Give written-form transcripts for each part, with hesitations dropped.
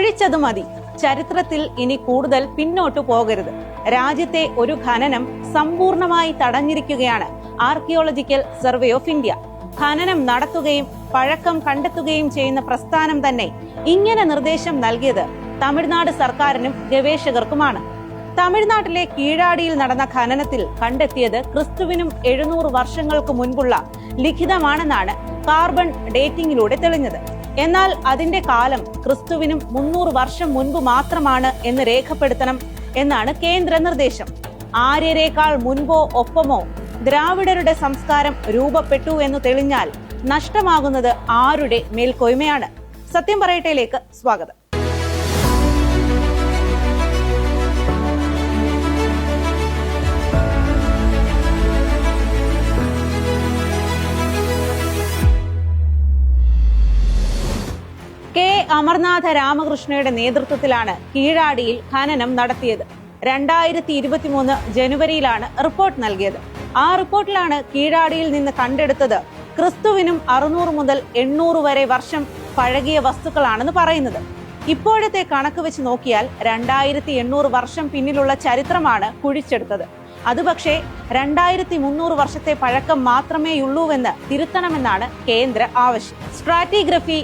കുഴിച്ചത് മതി, ചരിത്രത്തിൽ ഇനി കൂടുതൽ പിന്നോട്ടു പോകരുത്. രാജ്യത്തെ ഒരു ഖനനം സമ്പൂർണമായി തടഞ്ഞിരിക്കുകയാണ് ആർക്കിയോളജിക്കൽ സർവേ ഓഫ് ഇന്ത്യ. ഖനനം നടത്തുകയും പഴക്കം കണ്ടെത്തുകയും ചെയ്യുന്ന പ്രസ്ഥാനം തന്നെ ഇങ്ങനെ നിർദ്ദേശം നൽകിയത് തമിഴ്നാട് സർക്കാരിനും ഗവേഷകർക്കുമാണ്. തമിഴ്നാട്ടിലെ കീഴാടിയിൽ നടന്ന ഖനനത്തിൽ കണ്ടെത്തിയത് ക്രിസ്തുവിനും 700 വർഷങ്ങൾക്ക് മുൻപുള്ള ലിഖിതമാണെന്നാണ് കാർബൺ ഡേറ്റിംഗിലൂടെ തെളിഞ്ഞത്. എന്നാൽ അതിന്റെ കാലം ക്രിസ്തുവിനും 300 വർഷം മുൻപ് മാത്രമാണ് എന്ന് രേഖപ്പെടുത്തണം എന്നാണ് കേന്ദ്ര നിർദ്ദേശം. ആര്യരേക്കാൾ മുൻപോ ഒപ്പമോ ദ്രാവിഡരുടെ സംസ്കാരം രൂപപ്പെട്ടു എന്ന് തെളിഞ്ഞാൽ നഷ്ടമാകുന്നത് ആരുടെ മേൽക്കോയ്മയാണ്? സത്യം പറയട്ടയിലേക്ക് സ്വാഗതം. കെ അമർനാഥ രാമകൃഷ്ണയുടെ നേതൃത്വത്തിലാണ് കീഴാടിയിൽ ഖനനം നടത്തിയത്. 2023 ജനുവരിയിലാണ് റിപ്പോർട്ട് നൽകിയത്. ആ റിപ്പോർട്ടിലാണ് കീഴാടിയിൽ നിന്ന് കണ്ടെടുത്തത് ക്രിസ്തുവിനും 600 മുതൽ 800 വരെ വർഷം പഴകിയ വസ്തുക്കളാണെന്ന് പറയുന്നത്. ഇപ്പോഴത്തെ കണക്ക് വെച്ച് നോക്കിയാൽ 2800 വർഷം പിന്നിലുള്ള ചരിത്രമാണ് കുഴിച്ചെടുത്തത്. അത് പക്ഷേ 2300 വർഷത്തെ പഴക്കം മാത്രമേയുള്ളൂവെന്ന് തിരുത്തണമെന്നാണ് കേന്ദ്ര ആവശ്യം. സ്ട്രാറ്റിഗ്രഫി,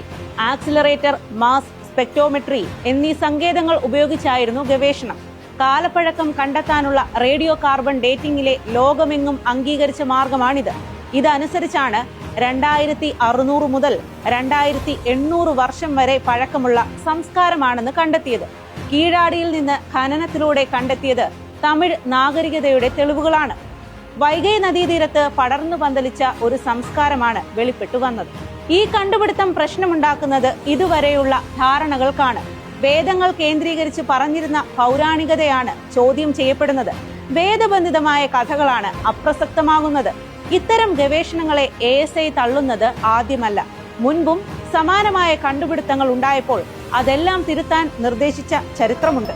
ആക്സിലറേറ്റർ, മാസ് സ്പെക്ട്രോമെട്രി എന്നീ സങ്കേതങ്ങൾ ഉപയോഗിച്ചായിരുന്നു ഗവേഷണം. കാലപ്പഴക്കം കണ്ടെത്താനുള്ള റേഡിയോ കാർബൺ ഡേറ്റിംഗിലെ ലോകമെങ്ങും അംഗീകരിച്ച മാർഗമാണിത്. ഇതനുസരിച്ചാണ് 2600 മുതൽ 2800 വർഷം വരെ പഴക്കമുള്ള സംസ്കാരമാണെന്ന് കണ്ടെത്തിയത്. കീഴാടിയിൽ നിന്ന് ഖനനത്തിലൂടെ കണ്ടെത്തിയത് തമിഴ് നാഗരികതയുടെ തെളിവുകളാണ്. വൈഗൈ നദീതീരത്ത് പടർന്നു പന്തലിച്ച ഒരു സംസ്കാരമാണ് വെളിപ്പെട്ടു വന്നത്. ഈ കണ്ടുപിടുത്തം പ്രശ്നമുണ്ടാക്കുന്നത് ഇതുവരെയുള്ള ധാരണകൾക്കാണ്. വേദങ്ങൾ കേന്ദ്രീകരിച്ച് പറഞ്ഞിരുന്ന പൗരാണികതയാണ് ചോദ്യം ചെയ്യപ്പെടുന്നത്. വേദബന്ധിതമായ കഥകളാണ് അപ്രസക്തമാകുന്നത്. ഇത്തരം ഗവേഷണങ്ങളെ ASI തള്ളുന്നത് ആദ്യമല്ല. മുൻപും സമാനമായ കണ്ടുപിടുത്തങ്ങൾ ഉണ്ടായപ്പോൾ അതെല്ലാം തിരുത്താൻ നിർദ്ദേശിച്ച ചരിത്രമുണ്ട്.